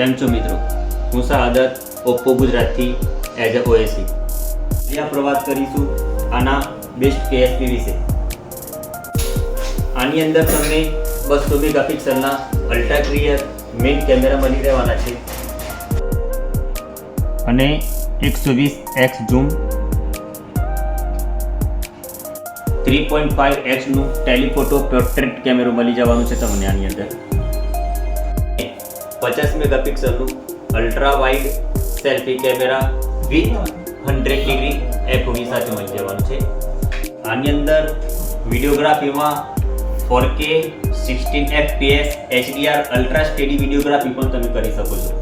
કેમ છો મિત્રો? હું શાહદત ઓપ્પો ગુજરાતથી એઝ અ ઓએસી. આજે આપણે વાત કરીશું આના બેસ્ટ કેએસપી વિશે. આની અંદર તમને 200 મેગાપિક્સલના અલ્ટ્રા ક્લિયર મેઇન કેમેરા મળી રહેવાના છે અને 120x ઝૂમ, 3.5x નું ટેલિફોટો પોર્ટ્રેટ કેમેરો મળી જવાનું છે તમને આની અંદર. 50 મેગાપિક્સલનું ultra wide selfie camera with 100° FOV સાથે મળી જવાનું છે. આની અંદર વિડીયોગ્રાફીમાં 4K 16 FPS HDR ultra steady videography પણ તમે કરી શકો છો.